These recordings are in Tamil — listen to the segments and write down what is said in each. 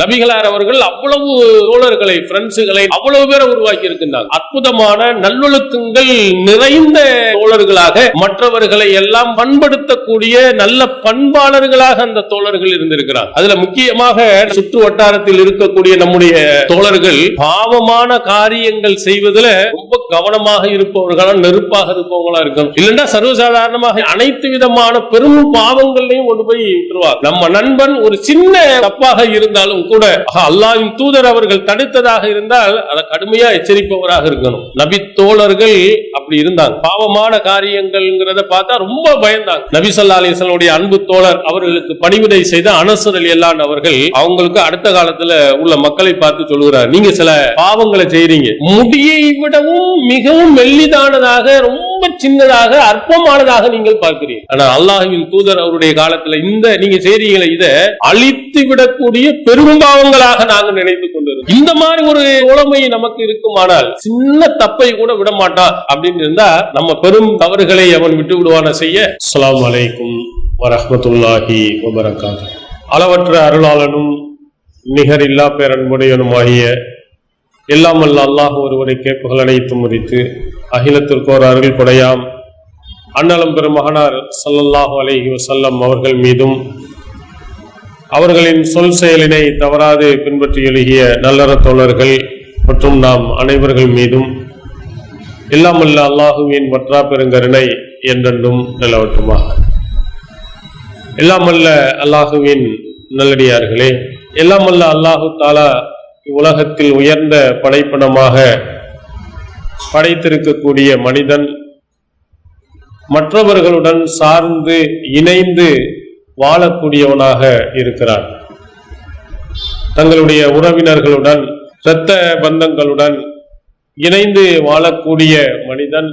நபிகளார் அவர்கள் அவ்வளவு தோழர்களை, பிரெண்ட்ஸுகளை அவ்வளவு பேரை உருவாக்கி இருக்கின்றார். அற்புதமான நல்லொழுக்கங்கள் நிறைந்த தோழர்களாக, மற்றவர்களை எல்லாம் பண்படுத்தக்கூடிய நல்ல பண்பாளர்களாக அந்த தோழர்கள் இருந்திருக்கிறார். அதுல முக்கியமாக சுற்று வட்டாரத்தில் இருக்கக்கூடிய நம்முடைய தோழர்கள் பாவமான காரியங்கள் செய்வதில் ரொம்ப கவனமாக இருப்பவர்களா, நெருப்பாக இருப்பவங்களா இருக்கணும். இல்லைன்னா சர்வசாதாரணமாக அனைத்து விதமான பெரும் பாவங்களையும் கொண்டு போய் விட்டுருவார். நம்ம நண்பன் ஒரு சின்ன தப்பாக இருந்தாலும் கூட அல்லாஹ்வின் தூதர் அவர்கள் தடுத்ததாக இருந்தால் அதை கடுமையா எச்சரிப்பவராக இருக்கணும். நபி தோழர்கள் அப்படி இருந்தாங்க. பாவமான காரியங்கள்ங்கிறத பார்த்தா ரொம்ப பயந்தாங்க. நபி ஸல்லல்லாஹு அலைஹி வஸல்லம் அன்பு தோழர் அவர்களுக்கு பணிவிடை செய்த அனஸ் ரலியல்லாஹு அன்ஹு அவர்கள் அவங்களுக்கு அடுத்த காலத்துல உள்ள மக்களை பார்த்து சொல்லுகிறார், நீங்க சில பாவங்களை செய்றீங்க, முடியை விடவும் மிகவும் மெல்லிதானதாக, ரொம்ப சின்னதாக, அற்பமானதாக நீங்கள் பார்க்கிறீர்கள். ஆனா அல்லாஹ்வின் தூதர் அவருடைய காலத்துல இந்த நீங்க செய்றீங்களே, இதை அழித்து விடக்கூடிய பெரும்பாவங்களாக நாங்கள் நினைத்துக் கொண்டிருக்கோம். இந்த மாதிரி ஒரு தோழமை நமக்கு இருக்குமானால் சின்ன தப்பை கூட விட மாட்டான் அப்படின்னு இருந்தா நம்ம பெரும் தவறுகளை அவன் விட்டு விடுவான செய்ய. அஸ்ஸலாமு அலைக்கும் வரஹ்மத்துல்லாஹி வபரகாத்துஹு. அளவற்ற அருளாளனும் நிகரில்லா பேரன்புடையனுமாகிய எல்லாம் வல்ல அல்லாஹ் ஒருவருக்கே புகழ் அனைத்தும் உரித்து அகிலத்திற்கோர் அருள் கொடையாம் அண்ணலம் பெருமகனார் ஸல்லல்லாஹு அலைஹி வஸல்லம் அவர்கள் மீதும் அவர்களின் சொல் செயலினை தவறாது பின்பற்றி எழுகிய நல்லற தோழர்கள் மற்றும் நாம் அனைவர்கள் மீதும் எல்லாம் வல்ல அல்லாஹுவின் வற்றா பெருங்கருணை என்றென்றும் நிலவட்டுமாக. எல்லாம் வல்ல அல்லாஹுவின் நல்லடியார்களே, எல்லாம் வல்ல அல்லாஹு தாலா உலகத்தில் உயர்ந்த படைப்பினமாக படைத்திருக்கக்கூடிய மனிதன் மற்றவர்களுடன் சார்ந்து இணைந்து வாழக்கூடியவனாக இருக்கிறான். தங்களுடைய உறவினர்களுடன், இரத்த பந்தங்களுடன் இணைந்து வாழக்கூடிய மனிதன்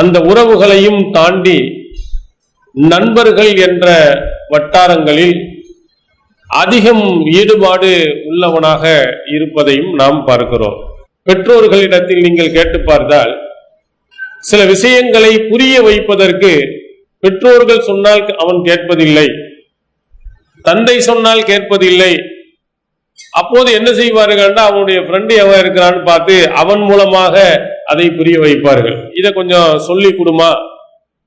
அந்த உறவுகளையும் தாண்டி நண்பர்கள் என்ற வட்டாரங்களில் அதிகம் ஈடுபாடு உள்ளவனாக இருப்பதையும் நாம் பார்க்கிறோம். பெற்றோர்களிடத்தில் நீங்கள் கேட்டு பார்த்தால் சில விஷயங்களை புரிய வைப்பதற்கு பெற்றோர்கள் சொன்னால் அவன் கேட்பதில்லை, தந்தை சொன்னால் கேட்பதில்லை. அப்போது என்ன செய்வார்கள், அவனுடைய ஃப்ரெண்டு எவன் இருக்கிறான்னு பார்த்து அவன் மூலமாக அதை புரிய வைப்பார்கள். இதை கொஞ்சம் சொல்லி கொடுமா,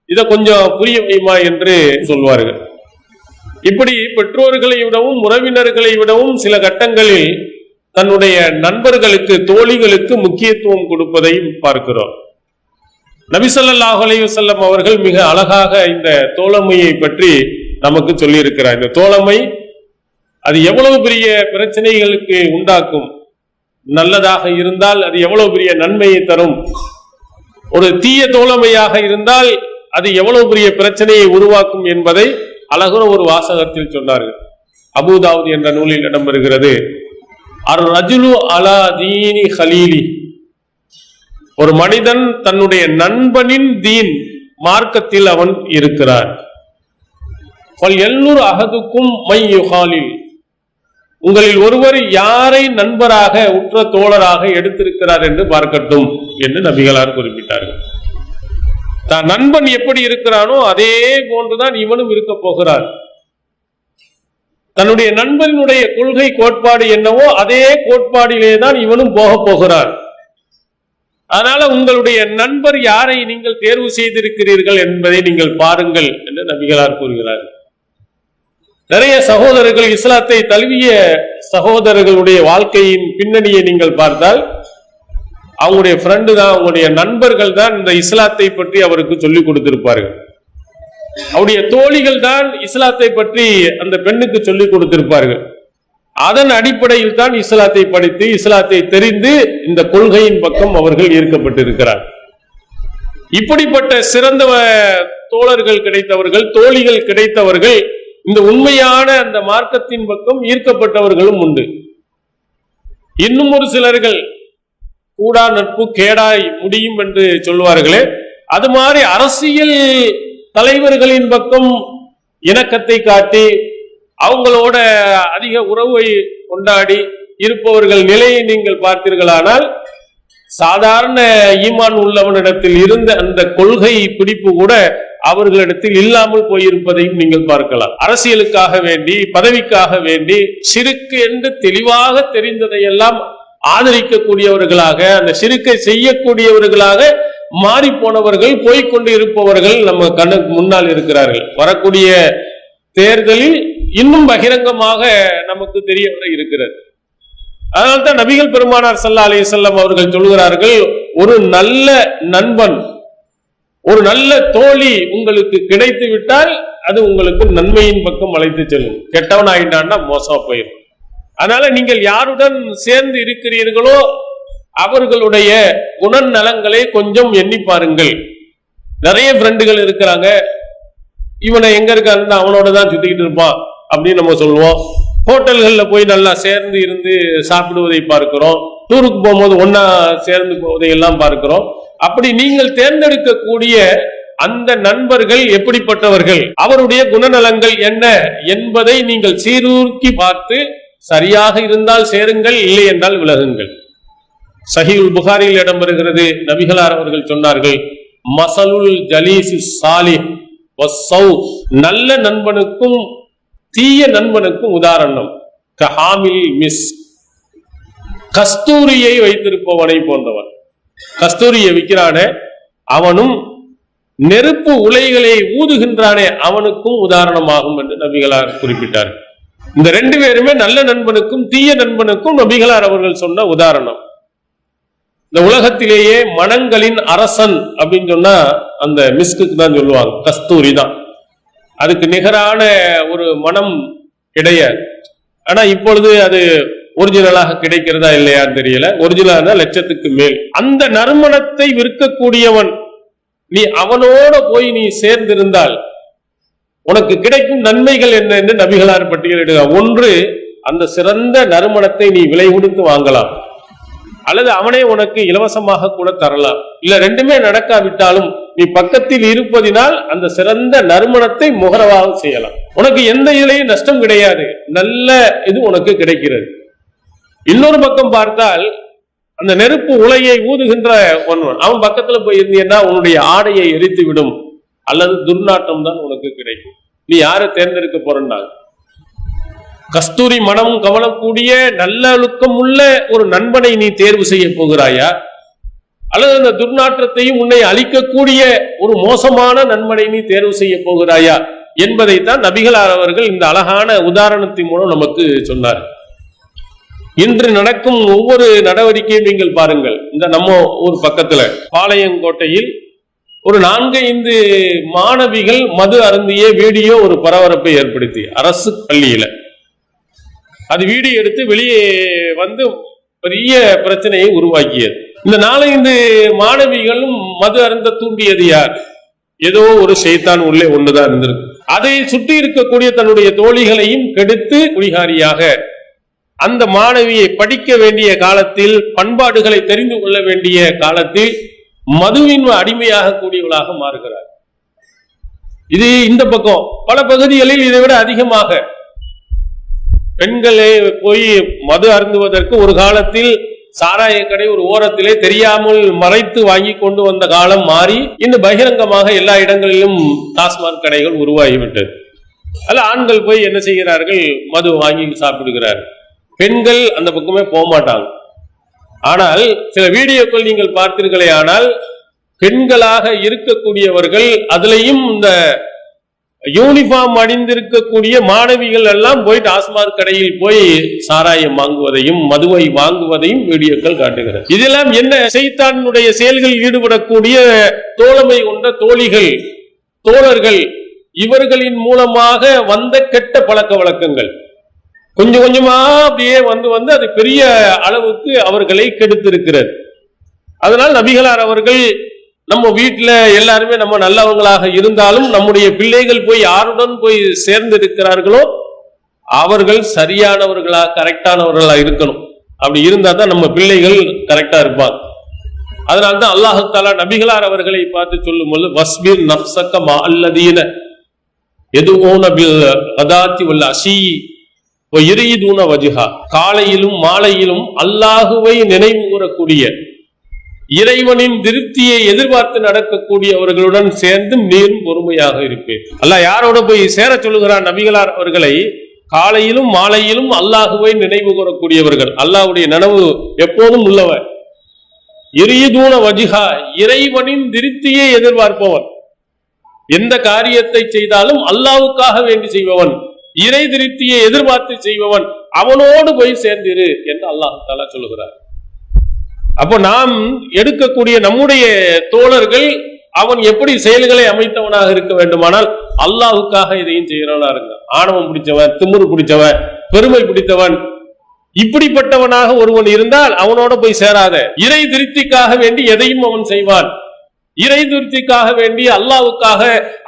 இதை கொஞ்சம் புரிய வைமா என்று சொல்வார்கள். இப்படி பெற்றோர்களை விடவும் உறவினர்களை விடவும் சில கட்டங்களில் தன்னுடைய நண்பர்களுக்கு, தோழிகளுக்கு முக்கியத்துவம் கொடுப்பதையும் பார்க்கிறோம். நபி ஸல்லல்லாஹு அலைஹி வஸல்லம் அவர்கள் மிக அழகாக இந்த தோழமையை பற்றி நமக்கு சொல்லி இருக்கிறார். இந்த தோழமை அது எவ்வளவு பெரிய பிரச்சனைகளுக்கு உண்டாக்கும், நல்லதாக இருந்தால் அது எவ்வளவு பெரிய நன்மையை தரும், ஒரு தீய தோழமையாக இருந்தால் அது எவ்வளவு பெரிய பிரச்சனையை உருவாக்கும் என்பதை அழகான ஒரு வாசகத்தில் சொன்னார்கள். அபூதாவுத் என்ற நூலில் இடம்பெறுகிறது, அர் ரஜுலு அலா தீனி ஹலீலி, ஒரு மனிதன் தன்னுடைய நண்பனின் தீன் மார்க்கத்தில் அவன் இருக்கிறார். எல்லூர் அகதுக்கும் மை யுகாலில், உங்களில் ஒருவர் யாரை நண்பராக உற்ற தோழராக எடுத்திருக்கிறார் என்று பார்க்கட்டும் என்று நபிகளார் குறிப்பிட்டார்கள். தான் நண்பன் எப்படி இருக்கிறானோ அதே போன்றுதான் இவனும் இருக்க போகிறார். தன்னுடைய நண்பனுடைய கொள்கை கோட்பாடு என்னவோ அதே கோட்பாடிலே தான் இவனும் போக போகிறார். அதனால உங்களுடைய நண்பர் யாரை நீங்கள் தேர்வு செய்திருக்கிறீர்கள் என்பதை நீங்கள் பாருங்கள் என்று நபிகளார் கூறுகிறார். நிறைய சகோதரர்கள், இஸ்லாத்தை தழுவிய சகோதரர்களுடைய வாழ்க்கையின் பின்னணியை நீங்கள் பார்த்தால் அவங்களுடைய ஃப்ரெண்டு தான், அவங்களுடைய நண்பர்கள் தான் இந்த இஸ்லாத்தை பற்றி அவருக்கு சொல்லிக் கொடுத்திருப்பார்கள். அவருடைய தோழிகள் தான் இஸ்லாத்தை பற்றி அந்த பெண்ணுக்கு சொல்லிக் கொடுத்திருப்பார்கள். அதன் அடிப்படையில் தான் இஸ்லாத்தை படித்து, இஸ்லாத்தை தெரிந்து இந்த கொள்கையின் பக்கம் அவர்கள் ஈர்க்கப்பட்டிருக்கிறார். இப்படிப்பட்ட சிறந்த தோழர்கள் கிடைத்தவர்கள், தோழிகள் கிடைத்தவர்கள், இந்த உண்மையான அந்த மார்க்கத்தின் பக்கம் ஈர்க்கப்பட்டவர்களும் உண்டு. இன்னும் ஒரு சிலர்கள் கூடா நட்பு கேடாய் முடியும் என்று சொல்வார்களே, அது மாதிரி அரசியல் தலைவர்களின் பக்கம் இணக்கத்தை காட்டி அவங்களோட அதிக உறவை கொண்டாடி இருப்பவர்கள் நிலையை நீங்கள் பார்த்தீர்களானால் சாதாரண ஈமான் உள்ளவனிடத்தில் இருந்த அந்த கொள்கை பிடிப்பு கூட அவர்களிடத்தில் இல்லாமல் போயிருப்பதையும் நீங்கள் பார்க்கலாம். அரசியலுக்காக வேண்டி, பதவிக்காக வேண்டி சிறுக்கு என்று தெளிவாக தெரிந்ததையெல்லாம் ஆதரிக்கக்கூடியவர்களாக, அந்த சிறுக்கை செய்யக்கூடியவர்களாக மாறி போனவர்கள், போய்கொண்டு இருப்பவர்கள் நம்ம கண்ணுக்கு முன்னால் இருக்கிறார்கள். வரக்கூடிய தேர்தலில் இன்னும் பகிரங்கமாக நமக்கு தெரிய வர இருக்கிறது. அதனால்தான் நபிகள் பெருமானார் ஸல்லல்லாஹு அலைஹி வஸல்லம் அவர்கள் சொல்கிறார்கள், ஒரு நல்ல நண்பன், ஒரு நல்ல தோழி உங்களுக்கு கிடைத்து விட்டால் அது உங்களுக்கு நன்மையின் பக்கம் அழைத்து செல்லும். கெட்டவன் ஆயிட்டான்னா மோசமா போயிடும். அதனால நீங்கள் யாருடன் சேர்ந்து இருக்கிறீர்களோ அவர்களுடைய குணநலங்களை கொஞ்சம் எண்ணி பாருங்கள். நிறைய ஃப்ரெண்டுகள் இருக்கிறாங்க, இவனை எங்க இருக்காருன்னு அவனோட தான் சுத்திக்கிட்டு இருப்பான் அப்படின்னு நம்ம சொல்லுவோம். ஹோட்டல்கள்ல போய் நல்லா சேர்ந்து இருந்து சாப்பிடுவதை பார்க்கிறோம். டூருக்கு போகும்போது ஒன்னா சேர்ந்து போவதை எல்லாம் பார்க்கிறோம். அப்படி நீங்கள் தேர்ந்தெடுக்கக்கூடிய அந்த நண்பர்கள் எப்படிப்பட்டவர்கள், அவருடைய குணநலங்கள் என்ன என்பதை நீங்கள் சீரூர்க்கி பார்த்து சரியாக இருந்தால் சேருங்கள், இல்லை என்றால் விலகுங்கள். சஹீஹுல் புகாரியில் இடம்பெறுகிறது, நபிகளார் அவர்கள் சொன்னார்கள், மசலுல் ஜலீசி சாலிஹ் வஸ்ஸௌ, நல்ல நண்பனுக்கும் தீய நண்பனுக்கும் உதாரணம் கஹாமில் மிஸ், கஸ்தூரியை வைத்திருப்பவனை போன்றவன். கஸ்தூரியை விற்கிறானே அவனும் நெருப்பு உலைகளை ஊதுகின்றானே அவனுக்கும் உதாரணமாகும் என்று நபிகளார் குறிப்பிட்டார். இந்த ரெண்டு பேருமே நல்ல நண்பனுக்கும் தீய நண்பனுக்கும் நபிகளார் அவர்கள் சொன்ன உதாரணம். இந்த உலகத்திலேயே மனங்களின் அரசன் அப்படின்னு சொன்னா அந்த மிஸ்குக்கு தான் சொல்லுவாங்க, கஸ்தூரி தான். அதுக்கு நிகரான ஒரு மனம் கிடையாது. ஆனா இப்பொழுது அது ஒரிஜினலாக கிடைக்கிறதா இல்லையான்னு தெரியல. ஒரிஜினலா லட்சத்துக்கு மேல். அந்த நறுமணத்தை விற்கக்கூடியவன், நீ அவனோட போய் நீ சேர்ந்திருந்தால் உனக்கு கிடைக்கும் நன்மைகள் என்ன என்று நபிகளார் பட்டியலிடுகிறார். ஒன்று, அந்த சிறந்த நறுமணத்தை நீ விலை கொடுத்து வாங்கலாம், அல்லது அவனே உனக்கு இலவசமாக கூட தரலாம். இல்ல ரெண்டுமே நடக்காவிட்டாலும் நீ பக்கத்தில் இருப்பதினால் அந்த சிறந்த நறுமணத்தை முகரவாக செய்யலாம். உனக்கு எந்த இதிலையும் நஷ்டம் கிடையாது, நல்ல இது உனக்கு கிடைக்கிறது. இன்னொரு பக்கம் பார்த்தால் அந்த நெருப்பு உலையை ஊதுகின்ற ஒருவன், அவன் பக்கத்துல போய் இருந்தீன்னா உன்னுடைய ஆடையை எரித்து விடும், அல்லது துர்நாற்றம் தான் உனக்கு கிடைக்கும். நீ யாரை தேர்ந்தெடுக்க போறா? கஸ்தூரி மனமும் கவனக்கூடிய நல்ல ஒழுக்கம் உள்ள ஒரு நண்பனை நீ தேர்வு செய்ய போகிறாயா, அல்லது அந்த துர்நாற்றத்தையும் உன்னை அழிக்கக்கூடிய ஒரு மோசமான நண்பனை நீ தேர்வு செய்ய போகிறாயா என்பதைத்தான் நபிகளார் அவர்கள் இந்த அழகான உதாரணத்தின் மூலம் நமக்கு சொன்னார். இன்று நடக்கும் ஒவ்வொரு நடவடிக்கையும் நீங்கள் பாருங்கள். இந்த நம்ம ஊர் பக்கத்துல பாளையங்கோட்டையில் ஒரு 4-5 மாணவிகள் மது அருந்திய வீடியோ ஒரு பரபரப்பை ஏற்படுத்தி, அரசு பள்ளியில அது வீடியோ எடுத்து வெளியே வந்து பெரிய பிரச்சனையை உருவாக்கியது. இந்த 4-5 மாணவிகளும் மது அருந்த தூண்டியது யார்? ஏதோ ஒரு ஷைத்தான் உள்ளே ஒன்றுதான் இருந்திருக்கு. அதை சுற்றி இருக்கக்கூடிய தன்னுடைய தோழிகளையும் கெடுத்து குடிகாரியாக அந்த மாணவியை படிக்க வேண்டிய காலத்தில், பண்பாடுகளை தெரிந்து கொள்ள வேண்டிய காலத்தில் மதுவின் அடிமையாக கூடியவளாக மாறுகிறார். இது இந்த பக்கம். பல பகுதிகளில் இதை விட அதிகமாக பெண்களே போய் மது அருந்துவதற்கு ஒரு காலத்தில் சாராய கடை ஒரு ஓரத்திலே தெரியாமல் மறைத்து வாங்கி கொண்டு வந்த காலம் மாறி இன்று பகிரங்கமாக எல்லா இடங்களிலும் டாஸ்மாக் கடைகள் உருவாகிவிட்டது. அல்ல, ஆண்கள் போய் என்ன செய்கிறார்கள்? மது வாங்கி சாப்பிடுகிறார்கள். பெண்கள் அந்த பக்கமே போக மாட்டாங்க. ஆனால் சில வீடியோக்கள் நீங்கள் பார்த்தீர்களே, ஆனால் பெண்களாக இருக்கக்கூடியவர்கள், அதுலயும் இந்த யூனிஃபார்ம் அணிந்திருக்கக்கூடிய மாணவிகள் எல்லாம் போய் டாஸ்மாக் கடையில் போய் சாராயம் வாங்குவதையும் மதுவை வாங்குவதையும் வீடியோக்கள் காட்டுகிறது. இதெல்லாம் என்ன? சைத்தானுடைய செயல்களில் ஈடுபடக்கூடிய தோழமை கொண்ட தோழிகள், தோழர்கள், இவர்களின் மூலமாக வந்த கெட்ட பழக்க வழக்கங்கள் கொஞ்சம் கொஞ்சமா அப்படியே வந்து அது பெரிய அளவுக்கு அவர்களை கெடுத்திருக்கிறது. அதனால் நபிகளார் அவர்கள், நம்ம வீட்டுல எல்லாருமே நம்ம நல்லவங்களாக இருந்தாலும் நம்முடைய பிள்ளைகள் போய் யாருடன் போய் சேர்ந்து இருக்கிறார்களோ அவர்கள் சரியானவர்களா, கரெக்டானவர்களா இருக்கணும். அப்படி இருந்தா தான் நம்ம பிள்ளைகள் கரெக்டா இருப்பாங்க. அதனால்தான் அல்லாஹ் தஆலா நபிகளார் அவர்களை பார்த்து சொல்லும் போது, வஸ்பிர் நஃப்ஸக மஅல்லதீன யதுஊன பில் கதாத்தி வல் அஷீ வ யுரீதுன வஜ்ஹா, காலையிலும் மாலையிலும் அல்லாஹுவை நினைவு கூறக்கூடிய இறைவனின் திருப்தியை எதிர்பார்த்து நடக்கக்கூடியவர்களுடன் சேர்ந்து நீரும் பொறுமையாக இருப்பேன். அல்லாஹ் யாரோட போய் சேர சொல்லுகிறான்? நபிகளார் அவர்களை காலையிலும் மாலையிலும் அல்லாஹுவை நினைவு கூறக்கூடியவர்கள், அல்லாஹ்வுடைய நினைவு எப்போதும் உள்ளவன். யுரீதூன வஜ்ஹா, இறைவனின் திருப்தியை எதிர்பார்ப்பவன். எந்த காரியத்தை செய்தாலும் அல்லாஹ்வுக்காக வேண்டி செய்பவன், இறை திருப்தியை எதிர்பார்த்து செய்பவன், அவனோடு போய் சேர்ந்திரு என்று அல்லாஹ் தஆலா சொல்லுகிறார். அப்போ நாம் எடுக்கக்கூடிய நம்முடைய தோழர்கள் அவன் எப்படி செயல்களை அமைத்தவனாக இருக்க வேண்டுமானால் அல்லாஹ்வுக்காக இதையும் செய்யறவனா இருங்க. ஆணவம் பிடிச்சவன், திமிரு பிடிச்சவன், பெருமை பிடித்தவன், இப்படிப்பட்டவனாக ஒருவன் இருந்தால் அவனோட போய் சேராத. இறை திருப்திக்காக வேண்டி எதையும் அவன் செய்வான். இறை திருப்திக்காக வேண்டி அல்லாஹ்வுக்காக,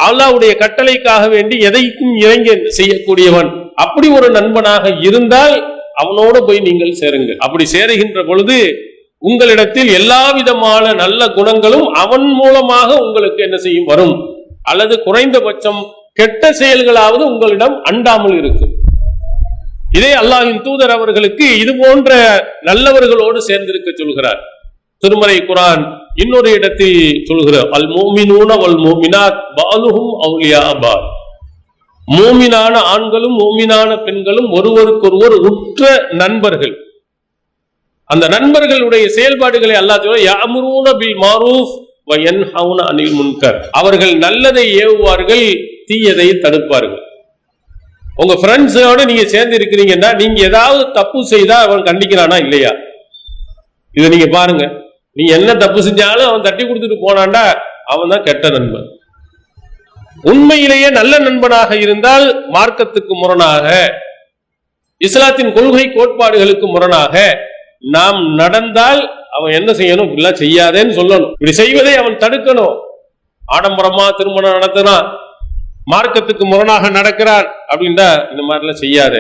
அல்லாஹ்வுடைய கட்டளைக்காக வேண்டி எதைக்கும் இறங்கி செய்யக்கூடியவன். அப்படி ஒரு நண்பனாக இருந்தால் அவனோட போய் நீங்கள் சேருங்க. அப்படி சேருகின்ற பொழுது உங்களிடத்தில் எல்லா விதமான நல்ல குணங்களும் அவன் மூலமாக உங்களுக்கு என்ன செய்யும்? வரும். அல்லது குறைந்தபட்சம் கெட்ட செயல்களாவது உங்களிடம் அண்டாமல் இருக்கும். இதே அல்லாஹ்வின் தூதர் அவர்களுக்கு இது போன்ற நல்லவர்களோடு சேர்ந்திருக்க சொல்கிறார். திருமறை குர்ஆன் இன்னொரு இடத்தில் சொல்கிறார், அல் முஃமினூன வல் முஃமினாத் பஅலுஹும் அவுலியா பஅத். மூமினான ஆண்களும் மூமினான பெண்களும் ஒருவருக்கொருவர் உற்ற நண்பர்கள். அந்த நண்பர்களுடைய செயல்பாடுகளை அல்லாஹ் சொல்றார், யஅமுரூன பில் மாரூஃப் வ யன்ஹவுன அனில் முன்கர். அவர்கள் நல்லதை ஏவுவார்கள், தீயதை தடுப்பார்கள். உங்க ஃப்ரெண்ட்ஸோட நீங்க சேர்ந்து இருக்கிறீங்கன்னா நீங்க ஏதாவது தப்பு செய்தா அவன் கண்டிக்கிறானா இல்லையா? இதை நீங்க பாருங்க. நீ என்ன தப்பு செஞ்சாலும் அவன் தட்டி கொடுத்துட்டு போனான்டா அவன் தான் கெட்ட நண்பன். உண்மையிலேயே நல்ல நண்பனாக இருந்தால் மார்க்கத்துக்கு முரணாக, இஸ்லாத்தின் கொள்கை கோட்பாடுகளுக்கு முரணாக நாம் நடந்தால் அவன் என்ன செய்யணும்? இப்படிலாம் செய்யாதேன்னு சொல்லணும். இப்படி செய்வதை அவன் தடுக்கணும். ஆடம்பரமா திருமணம் நடத்தினான், மார்க்கத்துக்கு முரணாக நடக்கிறான் அப்படின்டா இந்த மாதிரிலாம் செய்யாத.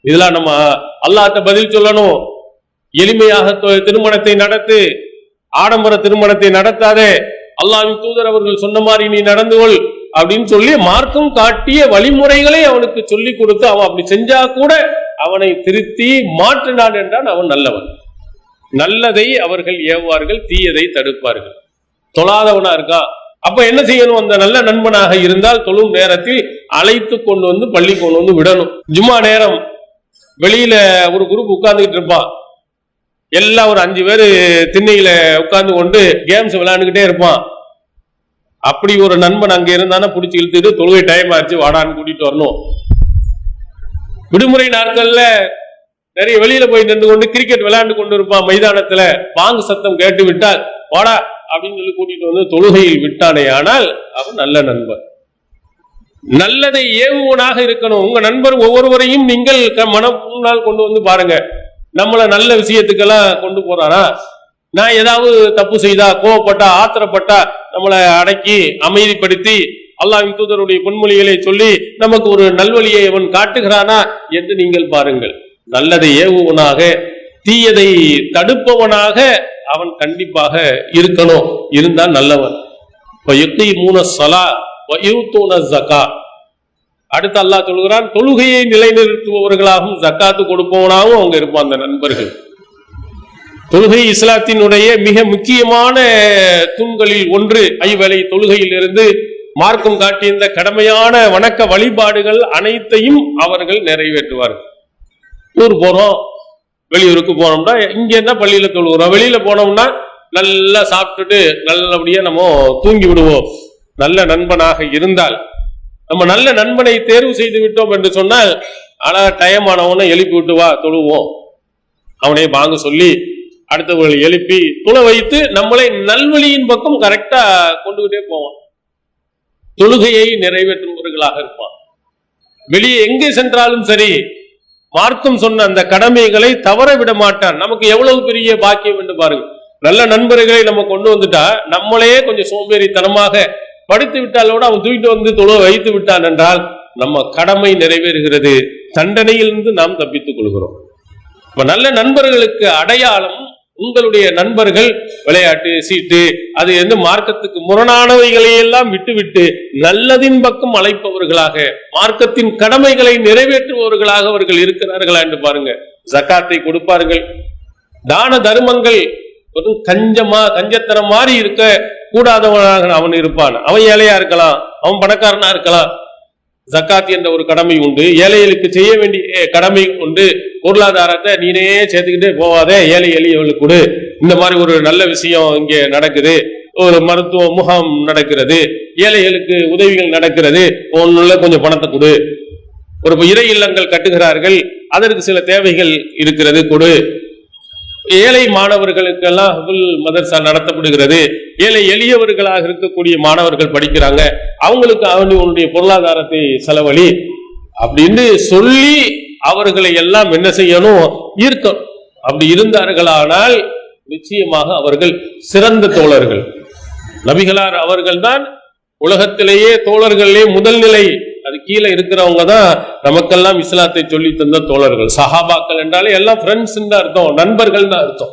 இதெல்லாம் நம்ம அல்லாஹ்ட்ட பதில் சொல்லணும். எளிமையாக திருமணத்தை நடத்து, ஆடம்பர திருமணத்தை நடத்தாதே, அல்லாஹ்வின் தூதர் அவர்கள் சொன்ன மாதிரி நீ நடந்து கொள் அப்படின்னு சொல்லி மார்க்கம் காட்டிய வழிமுறைகளை அவனுக்கு சொல்லி கொடுத்து அவன் அப்படி செஞ்சா கூட அவனை திருத்தி மாற்றினான் என்றால் அவன் நல்லவன். நல்லதை அவர்கள் ஏவுவார்கள், தீயதை தடுப்பார்கள். தொழாதவனா இருக்கா, அப்ப என்ன செய்யணும்? அந்த நல்ல நண்பனாக இருந்தால் தொழும் நேரத்தில் அழைத்து கொண்டு வந்து பள்ளி கொண்டு வந்து விடணும். ஜும்மா நேரம் வெளியில ஒரு குரூப் உட்கார்ந்துகிட்டு இருப்பான், எல்லாம் ஒரு 5 பேர் திண்ணையில உட்கார்ந்து கொண்டு கேம்ஸ் விளையாண்டுகிட்டே இருப்பான். அப்படி ஒரு நண்பன் அங்க இருந்தானா பிடிச்சி இழுத்துட்டு தொழுகை டைம் ஆச்சு வாடான்னு கூட்டிட்டு வரணும். விடுமுறை நாட்கள்ல நிறைய வெளியில போய் நின்று கொண்டு கிரிக்கெட் விளையாண்டு கொண்டு இருப்பான் மைதானத்துல. பாங்கு சத்தம் கேட்டு விட்டால் வாடா அப்படின்னு சொல்லி கூட்டிட்டு வந்து தொழுகையில் விட்டானே ஆனால் அவன் நல்ல நண்பன். நல்லதை ஏவுவனாக இருக்கணும். உங்க நண்பர் ஒவ்வொருவரையும் நீங்கள் மனமுன்னால் கொண்டு வந்து பாருங்க. நம்மள நல்ல விஷயத்துக்கெல்லாம் கொண்டு போறானா? நான் ஏதாவது தப்பு செய்தா, கோவப்பட்டா, ஆத்திரப்பட்டா நம்மளை அடக்கி அமைதிப்படுத்தி அல்லாஹ்வின் தூதருடைய பொன்மொழிகளை சொல்லி நமக்கு ஒரு நல்வழியை அவன் காட்டுகிறானா என்று நீங்கள் பாருங்கள். நல்லதை ஏவுவனாக, தீயதை தடுப்பவனாக அவன் கண்டிப்பாக இருக்கணும். இருந்தால் நல்லவன். அடுத்து அல்லாஹ் சொல்கிறான், தொழுகையை நிலைநிறுத்துபவர்களாகவும் ஜக்காத்து கொடுப்பவனாகவும் அவங்க இருப்பான் அந்த நண்பர்கள். தொழுகை இஸ்லாத்தினுடைய மிக முக்கியமான தூண்களில் ஒன்று. ஐவேளை தொழுகையில் இருந்து மார்க்கம் காட்டிய இந்த கடமையான வணக்க வழிபாடுகள் அனைத்தையும் அவர்கள் நிறைவேற்றுவார்கள். ஊர் போறோம், வெளியூருக்கு போனோம்னா இங்க என்ன பள்ளியில தொழுகிறோம், வெளியில போனோம்னா நல்லா சாப்பிட்டுட்டு நல்லபடியா நம்ம தூங்கி விடுவோம். நல்ல நண்பனாக இருந்தால், நம்ம நல்ல நண்பனை தேர்வு செய்து விட்டோம் என்று சொன்னால், ஆனா டைம் ஆனவனை எழுப்பி விட்டு வா தொழுவோம், அவனே வாங்க சொல்லி அடுத்தவர்களை எழுப்பி தொழ வைத்து நம்மளை நல்வழியின் பக்கம் கரெக்டா கொண்டுகிட்டே போவான். தொழுகையை நிறைவேற்றுபவர்களாக இருப்பான். வெளியே எங்கே சென்றாலும் சரி மார்க்கம் சொன்ன அந்த கடமைகளை தவற விட மாட்டான். நமக்கு எவ்வளவு பெரிய பாக்கியம் என்று பாருங்க. நல்ல நண்பர்களை நம்ம கொண்டு வந்துட்டா நம்மளே கொஞ்சம் சோம்பேறித்தனமாக படுத்து விட்டாலோட அவன் தூக்கிட்டு வந்து தொழ வைத்து விட்டான் என்றால் நம்ம கடமை நிறைவேறுகிறது, தண்டனையிலிருந்து நாம் தப்பித்துக் கொள்கிறோம். நல்ல நண்பர்களுக்கு அடையாளம், உங்களுடைய நண்பர்கள் விளையாட்டு சீட்டு அது வந்து மார்க்கத்துக்கு முரணானவைகளையெல்லாம் விட்டுவிட்டு நல்லதின் பக்கம் அழைப்பவர்களாக, மார்க்கத்தின் கடமைகளை நிறைவேற்றுபவர்களாக அவர்கள் இருக்கிறார்களா என்று பாருங்க. ஜக்காத்தை கொடுப்பார்கள், தான தர்மங்கள் கஞ்சத்தனம் மாதிரி இருக்க கூடாதவனாக அவன் இருப்பான். அவன் ஏழையா இருக்கலாம், அவன் பணக்காரனா இருக்கலாம். ஜக்காத் என்ற ஒரு கடமை உண்டு, ஏழைகளுக்கு செய்ய வேண்டிய கடமை உண்டு. பொருளாதாரத்தை நீனே சேர்த்துக்கிட்டே போவாதே, ஏழை எளியவர்களுக்கு கொடு. இந்த மாதிரி ஒரு நல்ல விஷயம் இங்கே நடக்குது, ஒரு மருத்துவ முகாம் நடக்கிறது, ஏழைகளுக்கு உதவிகள் நடக்கிறது, ஒன்னுள்ள கொஞ்சம் பணத்தை கொடு. ஒரு இறை இல்லங்கள் கட்டுகிறார்கள், அதற்கு சில தேவைகள் இருக்கிறது, கொடு. ஏழை மாணவர்களுக்கெல்லாம் மதரசா நடத்தப்படுகிறது, ஏழை எளியவர்களாக இருக்கக்கூடிய மாணவர்கள் படிக்கிறாங்க, அவங்களுக்கு அவனுடைய பொருளாதாரத்தை செலவழி அப்படின்னு சொல்லி அவர்களை எல்லாம் என்ன செய்யணும், ஈர்க்கணும். அப்படி இருந்தார்களானால் நிச்சயமாக அவர்கள் சிறந்த தோழர்கள். நபிகளார் அவர்கள் தான் உலகத்திலேயே தோழர்களே முதல் நிலை. அது கீழே இருக்கிறவங்க தான் நமக்கெல்லாம் இஸ்லாத்தை சொல்லி தந்த தோழர்கள். சஹாபாக்கள் என்றாலே எல்லாம் ஃப்ரெண்ட்ஸ் தான் அர்த்தம், நண்பர்கள் தான் அர்த்தம்.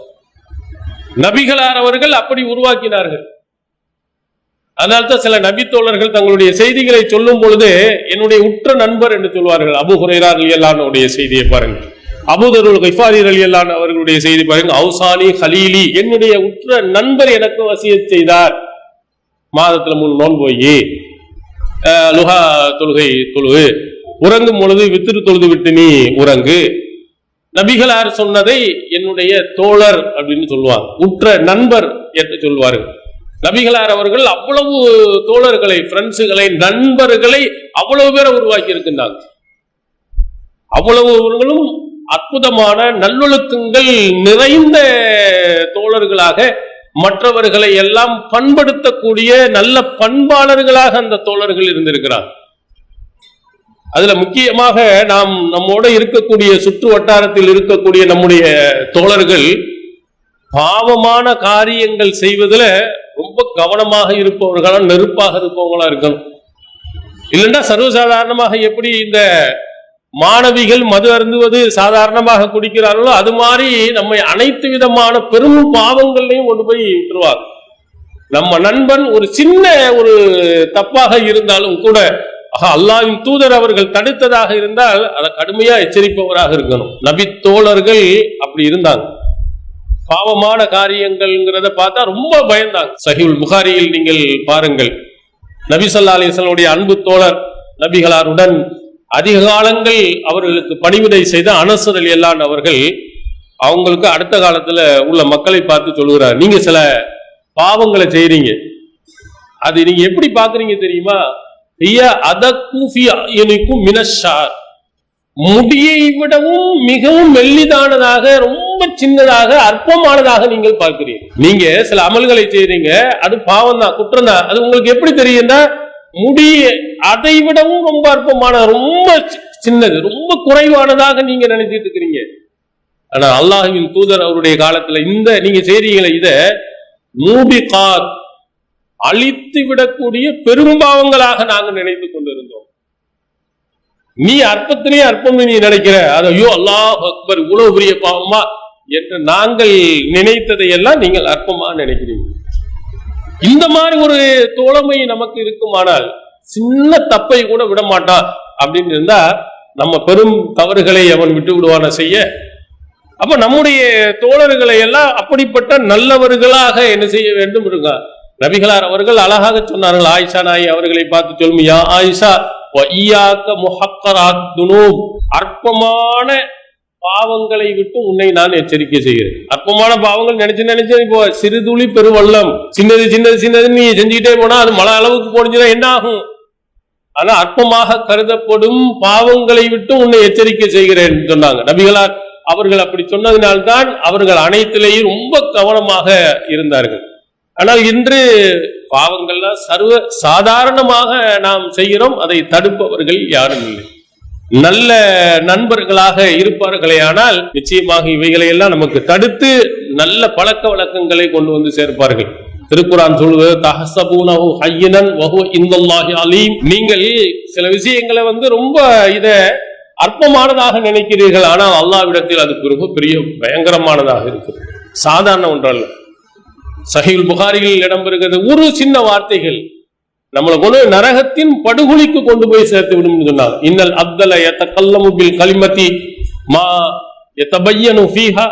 நபிகளார் அவர்கள் அப்படி உருவாக்கினார்கள். அதனால்தான் சில நபி தோழர்கள் தங்களுடைய செய்திகளை சொல்லும் பொழுது என்னுடைய உற்ற நண்பர் என்று சொல்வார்கள். அபூ ஹுரைரா ரலியல்லாஹு அன்ஹுடைய செய்தியை பாருங்கள், அபூ தர் கிஃபாரி ரலியல்லாஹு அன்ஹு அவர்களுடைய செய்தி பாருங்கள். அவுசானி ஹலீலி, என்னுடைய உற்ற நண்பர் எனக்கு வசியத் செய்தார், மாதத்துல 3 நோன்பு போய் லுஹா தொழுகை தொழு, உறங்கும் பொழுது வித்திரு தொழுது விட்டு நீ உறங்கு. நபிகளார் சொன்னதை என்னுடைய தோழர் அப்படின்னு சொல்லுவாங்க, உற்ற நண்பர் என்று சொல்வார்கள். நபிகளார் அவர்கள் அவ்வளவு தோழர்களை, ஃப்ரெண்ட்ஸுகளை, நண்பர்களை அவ்வளவு பேரை உருவாக்கி இருக்கின்றாங்க. அவ்வளவுகளும் அற்புதமான நல்லொழுக்கங்கள் நிறைந்த தோழர்களாக, மற்றவர்களை எல்லாம் பண்படுத்தக்கூடிய நல்ல பண்பாளர்களாக அந்த தோழர்கள் இருந்திருக்கிறார். அதுல முக்கியமாக நாம் நம்மோட இருக்கக்கூடிய சுற்று வட்டாரத்தில் இருக்கக்கூடிய நம்முடைய தோழர்கள் பாவமான காரியங்கள் செய்வதில் ரொம்ப கவனமாக இருப்பவர்களா, நெருப்பாக இருப்பவங்களா இருக்கணும். இல்லைன்னா சர்வசாதாரணமாக எப்படி இந்த மாணவிகள் மது அருந்துவது சாதாரணமாக குடிக்கிறார்களோ அது மாதிரி நம்மை அனைத்து விதமான பெரும் பாவங்களையும் கொண்டு போய் விட்டுருவார். நம்ம நண்பன் ஒரு சின்ன ஒரு தப்பாக இருந்தாலும் கூட அல்லாஹ்வின் தூதர் அவர்கள் தடுத்ததாக இருந்தால் அதை கடுமையா எச்சரிப்பவராக இருக்கணும். நபி தோழர்கள் அப்படி இருந்தாங்க. பாவமான காரியங்கள்ங்கிறத பார்த்தா ரொம்ப பயந்தாங்க. சஹீஹுல் புகாரியில் நீங்கள் பாருங்கள், நபி ஸல்லல்லாஹு அலைஹி வஸல்லம் அன்பு தோழர் நபிகளாருடன் அதிக காலங்கள் அவர்களுக்கு பணிவிடை செய்த அனஸ் ரலியல்லாஹு அன்ஹு அவர்கள் அவங்களுக்கு அடுத்த காலத்துல உள்ள மக்களை பார்த்து சொல்லுகிறார், நீங்க சில பாவங்களை செய்றீங்க, அது நீங்க எப்படி பாக்குறீங்க தெரியுமா, முடியை விடவும் மிகவும் மெல்லிதானதாக, ரொம்ப சின்னதாக, அற்பமானதாக நீங்கள் பார்க்கிறீங்க. நீங்க சில அமல்களை செய்றீங்க, அது பாவம் தான், குற்றம் தான். அது உங்களுக்கு எப்படி தெரியும்னா, முடி அதை விடவும் ரொம்ப அற்பமான, ரொம்ப சின்னது, ரொம்ப குறைவானதாக நீங்க நினைச்சிட்டு இருக்கிறீங்க. ஆனா அல்லாஹ்வின் தூதர் அவருடைய காலத்துல இந்த நீங்க செய்றீங்களே, இத மூபிகாத், அழித்து விடக்கூடிய பெரும்பாவங்களாக நாங்கள் நினைத்து கொண்டிருந்தோம். நீ அற்பத்திலேயே அற்பம் நீ நினைக்கிற, ஐயோ அல்லாஹ் அக்பர், இவ்வளவு பெரிய பாவமா என்று நாங்கள் நினைத்ததை எல்லாம் நீங்கள் அற்பமா நினைக்கிறீங்க. இந்த மாதிரி ஒரு தோழமை நமக்கு இருக்குமானால் சின்ன தப்பை கூட விட மாட்டான் அப்படின்னு இருந்தா நம்ம பெரும் தவறுகளை அவன் விட்டு விடுவான செய்ய. அப்ப நம்முடைய தோழர்களை எல்லாம் அப்படிப்பட்ட நல்லவர்களாக என்ன செய்ய வேண்டும் இருக்கா. நபிகளார் அவர்கள் அழகாக சொன்னார்கள், ஆயிஷா நாயி அவர்களை பார்த்து சொல்லுமியா ஆயிஷா, அற்பமான பாவங்களை விட்டு உன்னை நான் எச்சரிக்கை செய்கிறேன். அற்பமான பாவங்கள் நினைச்சு இப்போ சிறுதுளி பெருவள்ளம், சின்னது சின்னது சின்னது நீ செஞ்சுக்கிட்டே போனா அது மழை அளவுக்கு போனிச்சுன்னா என்ன ஆகும். ஆனா அற்பமாக கருதப்படும் பாவங்களை விட்டு உன்னை எச்சரிக்கை செய்கிறேன் சொன்னாங்க நபிகளார் அவர்கள். அப்படி சொன்னதினால்தான் அவர்கள் அனைத்திலேயும் ரொம்ப கவனமாக இருந்தார்கள். ஆனால் இன்று பாவங்கள்லாம் சர்வ சாதாரணமாக நாம் செய்கிறோம், அதை தடுப்பவர்கள் யாரும் இல்லை. நல்ல நண்பர்களாக இருப்பார்களே ஆனால் நிச்சயமாக இவைகளை எல்லாம் நமக்கு தடுத்து நல்ல பழக்க வழக்கங்களை கொண்டு வந்து சேர்ப்பார்கள். திருக்குரான் சொல்வது, தஹஸபூனஹு ஹய்யினன் வஹுவ இன்தல்லாஹி அலீம். நீங்கள் சில விஷயங்களை ரொம்ப இத அற்பமானதாக நினைக்கிறீர்கள், ஆனால் அல்லாஹ்விடத்தில் அது ரொம்ப பெரிய பயங்கரமானதாக இருக்கு, சாதாரண ஒன்றல்ல. சஹீஹுல் புகாரியில் இடம்பெறுகிறது, ஒரு சின்ன வார்த்தைகள் நம்மளை கொண்டு நரகத்தின் படுகொலிக்கு கொண்டு போய் சேர்த்து விடும் சொன்னார். இன்னல் அப்தல யதகல்லமு பில் கலிமதி மா யதபய்யனு ஃபீஹா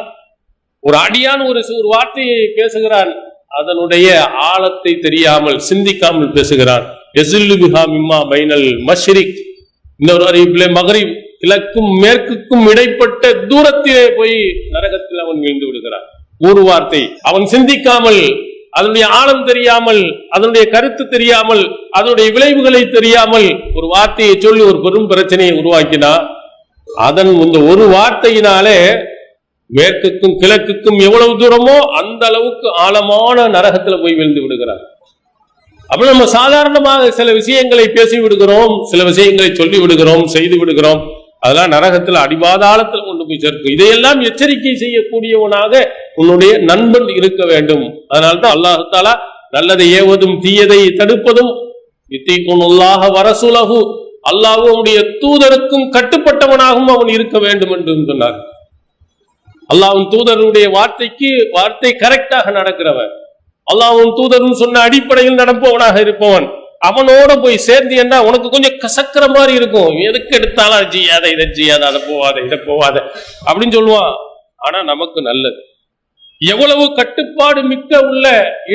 ஒரு அடியான் ஒரு வார்த்தையை பேசுகிறான், அதனுடைய ஆழத்தை தெரியாமல் சிந்திக்காமல் பேசுகிறான். யஸில்லு பிஹா மிம்மா பைனல் மஷ்ரிக், இன்னொரு அறிவிப்பிலே மகரிப், கிழக்கும் மேற்குக்கும் இடைப்பட்ட தூரத்திலே போய் நரகத்தில் அவன் வீழ்ந்து விடுகிறான். ஒரு வார்த்தை அவன் சிந்திக்காமல், அதனுடைய ஆழம் தெரியாமல், அதனுடைய கருத்து தெரியாமல், அதனுடைய விளைவுகளை தெரியாமல் ஒரு வார்த்தையை சொல்லி ஒரு பெரும் பிரச்சனையை உருவாக்கினா, அதன் இந்த ஒரு வார்த்தையினாலே மேற்குக்கும் கிழக்குக்கும் எவ்வளவு தூரமோ அந்த அளவுக்கு ஆழமான நரகத்துல போய் விழுந்து விடுகிறார். அப்ப நம்ம சாதாரணமாக சில விஷயங்களை பேசி விடுகிறோம், சில விஷயங்களை சொல்லி விடுகிறோம், செய்து விடுகிறோம். அதெல்லாம் நரகத்தில் அடிபாதாளத்தில் கொண்டு போய் சேர்க்கும். இதையெல்லாம் எச்சரிக்கை செய்யக்கூடியவனாக உன்னுடைய நண்பன் இருக்க வேண்டும். அதனால்தான் அல்லாஹ் தஆலா நல்லதை ஏவதும் தீயதை தடுப்பதும் யுத்தீஊனல்லாஹ வரசூலஹு, அல்லாஹ்வுடைய தூதருக்கும் கட்டுப்பட்டவனாகவும் அவன் இருக்க வேண்டும் என்று சொன்னார். அல்லாஹ்வின் தூதருடைய வார்த்தை கரெக்டாக நடக்கிறவன், அல்லாஹ்வின் தூதரும் சொன்ன அடிப்படையில் நடப்பவனாக இருப்பவன், அவனோட போய் சேர்ந்து என்ன உனக்கு கொஞ்சம் கசக்கிற மாதிரி இருக்கும். எதுக்கு எடுத்தாலும் செய்யாத, இதை செய்யாத, அதை போவாத, இதை போவாத அப்படின்னு சொல்லுவான். ஆனா நமக்கு நல்லது. எவ்வளவு கட்டுப்பாடு மிக்க உள்ள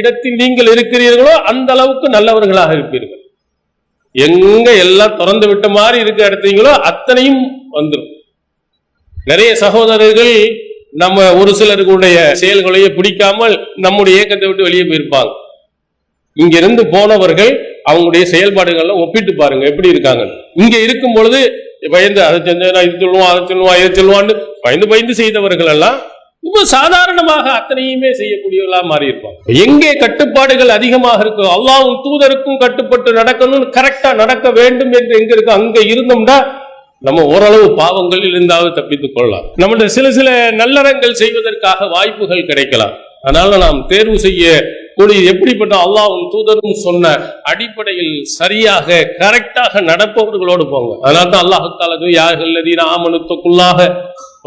இடத்தில் நீங்கள் இருக்கிறீர்களோ அந்த அளவுக்கு நல்லவர்களாக இருப்பீர்கள். எங்க எல்லாம் திறந்து விட்ட மாதிரி இருக்க எடுத்தீங்களோ அத்தனையும் வந்துடும். நிறைய சகோதரர்கள் நம்ம ஒரு சிலருடைய செயல்களையே பிடிக்காமல் நம்முடைய இயக்கத்தை விட்டு வெளியே போயிருப்பாங்க. இங்கிருந்து போனவர்கள் அவங்களுடைய செயல்பாடுகள்லாம் ஒப்பிட்டு பாருங்க எப்படி இருக்காங்க. இங்க இருக்கும் பொழுது பயந்து அதை செஞ்சா இது சொல்லுவான், அதை சொல்லுவான், இதை சொல்லுவான்னு பயந்து செய்தவர்கள் எல்லாம் இப்ப சாதாரணமாக அத்தனையுமே செய்யக்கூடியவர்களா மாறி இருப்பாங்க. எங்கே கட்டுப்பாடுகள் அதிகமாக இருக்கும், அல்லாஹ்வும் தூதருக்கும் கட்டுப்பட்டு நடக்கணும், கரெக்டா நடக்க வேண்டும் என்று எங்க இருக்கு அங்க இருந்தோம்னா நம்ம ஓரளவு பாவங்களில் இருந்தாவது தப்பித்துக் கொள்ளலாம். நம்முடைய சில நல்லறங்கள் செய்வதற்காக வாய்ப்புகள் கிடைக்கலாம். அதனால நாம் தேர்வு செய்ய கூடிய எப்படிப்பட்ட அல்லாஹ்வும் தூதரும் சொன்ன அடிப்படையில் சரியாக கரெக்டாக நடப்பவர்களோடு போங்க. அதனால தான் அல்லாஹ் தஆலா யா அய்யுஹல்லதீன ஆமனு தக்குல்லாஹ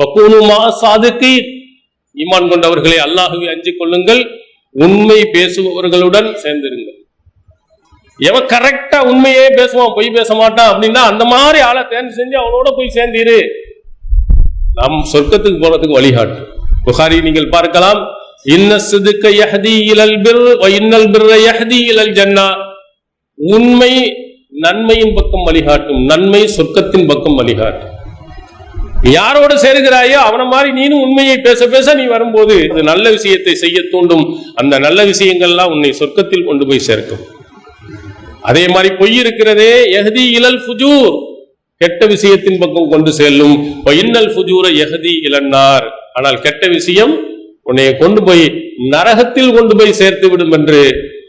வகூனு மஅஸ்ஸாதிகீன், ஈமான் கொண்டவர்களே அல்லாஹ்வை அஞ்சிக் கொள்ளுங்கள், உண்மை பேசுபவர்களுடன் சேர்ந்திருங்கள். எவன் கரெக்டா உண்மையே பேசுவான், பொய் பேச மாட்டான் அப்படின்னா அந்த மாதிரி ஆளை தேர்ந்து செஞ்சு அவனோட போய் சேர்ந்தீரு, நம் சொர்க்கத்துக்கு போறதுக்கு வழிகாட்டு. புகாரி நீங்கள் பார்க்கலாம், இன்ன ஸித்க யஹ்தி இலல் பிர் வ இன்னல் பிர்ர யஹ்தி இலல் ஜன்னah, உண்மை நன்மையின் பக்கம் வழிகாட்டும், நன்மை சொர்க்கத்தின் பக்கம் வழிகாட்டும். யாரோட சேருகிறாயோ அவனை மாதிரி நீனும் உண்மையை பேச பேச நீ வரும்போது நல்ல விஷயத்தை செய்ய தூண்டும். அந்த நல்ல விஷயங்கள்லாம் உன்னை சொர்க்கத்தில் கொண்டு போய் சேர்க்கும். அதே மாதிரி பொய் இருக்கிறதே யஹ்தி இலல் ஃபுஜூர், கெட்ட விஷயத்தின் பக்கம் கொண்டு செல்லும். இன்னல் ஃபுஜூர யஹ்தி இலன்னார், ஆனால் கெட்ட விஷயம் உன்னை கொண்டு போய் நரகத்தில் கொண்டு போய் சேர்த்து விடும் என்று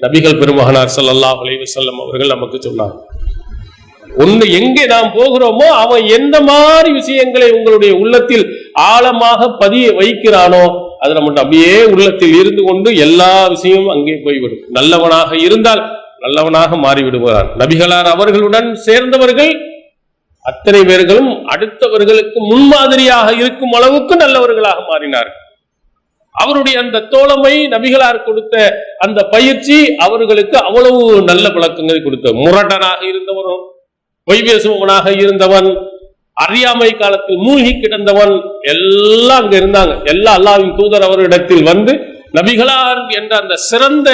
நபிகள் பெருமகனார் ஸல்லல்லாஹு அலைஹி வஸல்லம் அவர்கள் நமக்கு சொன்னார். ஒன்று எங்கே நாம் போகிறோமோ அவன் எந்த மாதிரி விஷயங்களை உங்களுடைய உள்ளத்தில் ஆழமாக பதிய வைக்கிறானோ அது நம்மகிட்ட அப்படியே உள்ளத்தில் இருந்து கொண்டு எல்லா விஷயமும் அங்கே போய்விடும். நல்லவனாக இருந்தால் நல்லவனாக மாறிவிடுவார். நபிகளார் அவர்களுடன் சேர்ந்தவர்கள் அத்தனை பேர்களும் அடுத்தவர்களுக்கு முன்மாதிரியாக இருக்கும் அளவுக்கு நல்லவர்களாக மாறினார்கள். அவருடைய அந்த தோழமை, நபிகளார் கொடுத்த அந்த பயிற்சி அவர்களுக்கு அவ்வளவு நல்ல பழக்கங்களை கொடுத்த. முரட்டனாக இருந்தவரும், பொய் பேசுபவனாக இருந்தவன், அறியாமை காலத்தில் மூழ்கி கிடந்தவன் எல்லாம் அங்க இருந்தாங்க. எல்லா அல்லாஹ்வின் தூதர் அவரிடத்தில் வந்து நபிகளார் என்ற அந்த சிறந்த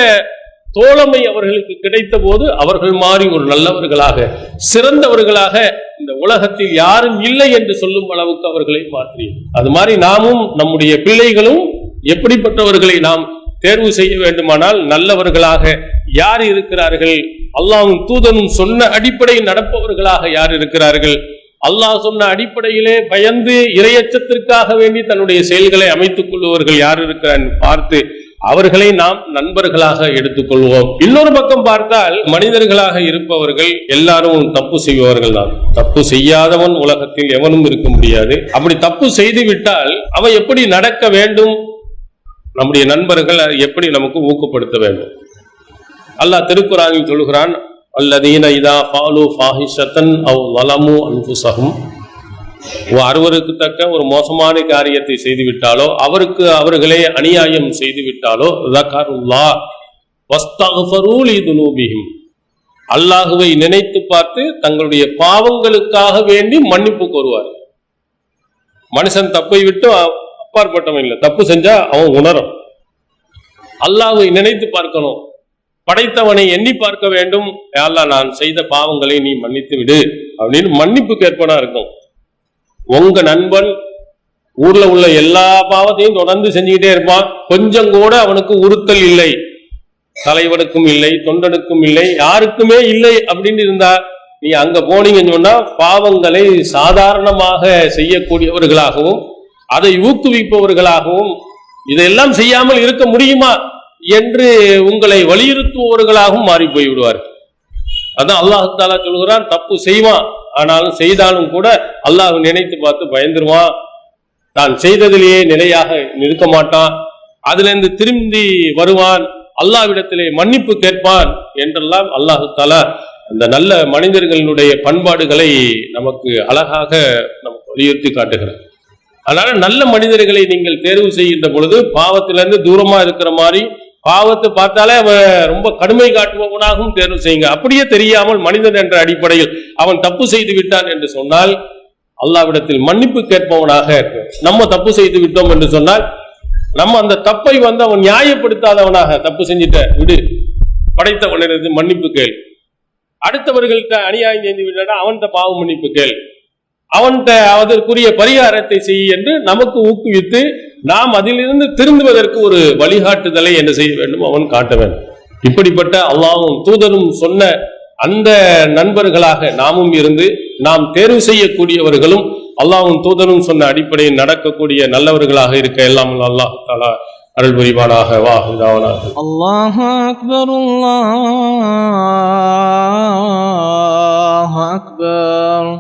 தோழமை அவர்களுக்கு கிடைத்த போது அவர்கள் மாறி ஒரு நல்லவர்களாக சிறந்தவர்களாக இந்த உலகத்தில் யாரும் இல்லை என்று சொல்லும் அளவுக்கு அவர்களை மாற்றி, அது மாதிரி நாமும் நம்முடைய பிள்ளைகளும் எப்படிப்பட்டவர்களை நாம் தேர்வு செய்ய வேண்டுமானால் நல்லவர்களாக யார் இருக்கிறார்கள், அல்லாஹ்வும் தூதனும் சொன்ன அடிப்படையில் நடப்பவர்களாக யார் இருக்கிறார்கள், அல்லாஹ் சொன்ன அடிப்படையிலே பயந்து இறையச்சத்திற்காக வேண்டி தன்னுடைய செயல்களை அமைத்துக் கொள்பவர்கள் யார் இருக்கிறார் பார்த்து அவர்களை நாம் நண்பர்களாக எடுத்துக்கொள்வோம். இன்னொரு பக்கம் பார்த்தால் மனிதர்களாக இருப்பவர்கள் எல்லாரும் தப்பு செய்பவர்கள் தான். தப்பு செய்யாதவன் உலகத்தில் எவனும் இருக்க முடியாது. அப்படி தப்பு செய்து விட்டால் அவன் எப்படி நடக்க வேண்டும், நம்முடைய நண்பர்கள் எப்படி நமக்கு ஊக்கப்படுத்த வேண்டும். அல்லாஹ் திருக்குர்ஆனில் சொல்கிறான், அல்லதீன இதா ஃபாலு ஃபாஹிஷத்தன் அவ் ஸலமு அன்ஃபுஸஹும், ஒருவருக்கு தக்க ஒரு மோசமான காரியத்தை செய்துவிட்டாலோ அவர்களே அநியாயம் செய்துவிட்டாலோ ஸக்கருல்லாஹ் வஸ்தக்ஃபரு லிதுனூபிஹிம், அல்லாஹ்வை நினைத்து பார்த்து தங்களுடைய பாவங்களுக்காக வேண்டி மன்னிப்பு கோருவார். மனுஷன் தப்பை விட்டு அப்பாற்பட்டவன் இல்லை. தப்பு செஞ்சா அவன் உணரும், அல்லாஹ்வை நினைத்து பார்க்கணும், படைத்தவனை எண்ணி பார்க்க வேண்டும். அல்லாஹ் நான் செய்த பாவங்களை நீ மன்னித்து விடு அப்படின்னு மன்னிப்பு கேட்பனா இருக்கும். உங்க நண்பன் ஊர்ல உள்ள எல்லா பாவத்தையும் தொடர்ந்து செஞ்சுக்கிட்டே இருப்பான், கொஞ்சம் கூட அவனுக்கு உறுத்தல் இல்லை, தலைவனுக்கும் இல்லை, தொண்டனுக்கும் இல்லை, யாருக்குமே இல்லை அப்படின்னு இருந்தா நீ அங்க போனீங்கன்னு சொன்னா பாவங்களை சாதாரணமாக செய்யக்கூடியவர்களாகவும் அதை ஊக்குவிப்பவர்களாகவும் இதெல்லாம் செய்யாமல் இருக்க முடியுமா என்று உங்களை வலியுறுத்துபவர்களாகவும் மாறி போய் விடுவார்கள். அதான் அல்லாஹ் தஆலா சொல்கிறான், தப்பு செய்வான், ஆனாலும் செய்தாலும் கூட அல்லாஹ் நினைத்து பார்த்து பயந்துருவான், தான் செய்ததிலேயே நிலையாக நிற்க மாட்டான், அதுல இருந்து திரும்பி வருவான், அல்லாஹ்விடத்திலே மன்னிப்பு கேட்பான் என்றெல்லாம் அல்லாஹ் தஆலா அந்த நல்ல மனிதர்களுடைய பண்பாடுகளை நமக்கு அழகாக நமக்கு வலியுறுத்தி காட்டுகிறார். அதனால நல்ல மனிதர்களை நீங்கள் தேர்வு செய்கின்ற பொழுது பாவத்திலிருந்து தூரமா இருக்கிற மாதிரி, பாவத்தை பார்த்தாலே அவன் ரொம்ப கடுமை காட்டுபவனாகவும் தேர்வு செய்யுங்க. அப்படியே தெரியாமல் மனிதன் என்ற அடிப்படையில் அவன் தப்பு செய்து விட்டான் என்று சொன்னால் அல்லாஹ்விடத்தில் மன்னிப்பு கேட்பவனாக இருக்கு. நம்ம தப்பு செய்து விட்டோம் என்று சொன்னால் நம்ம அந்த தப்பை அவன் நியாயப்படுத்தாதவனாக, தப்பு செஞ்சிட்ட விடு, படைத்தவனிலிருந்து மன்னிப்பு கேள், அடுத்தவர்கள்ட்ட அநியாயம் செய்து விட்டா அவன்கிட்ட பாவ மன்னிப்பு கேள், அவன்கிட்ட அதற்குரிய பரிகாரத்தை செய் என்று நமக்கு ஊக்குவித்து நாம் அதிலிருந்து திருந்துவதற்கு ஒரு வழிகாட்டுதலை என்ன செய்ய வேண்டும், அவன் காட்ட வேண்டும். இப்படிப்பட்ட அல்லாஹ்வும் தூதரும் சொன்ன அந்த நண்பர்களாக நாமும் இருந்து நாம் தேர்வு செய்யக்கூடியவர்களும் அல்லாஹ்வும் தூதரும் சொன்ன அடிப்படையில் நடக்கக்கூடிய நல்லவர்களாக இருக்க எல்லாம் அல்லாஹ் தஆலா அருள் புரிவானாக. வாஹிதாவனாக. அல்லாஹு அக்பர், அல்லாஹு அக்பர்.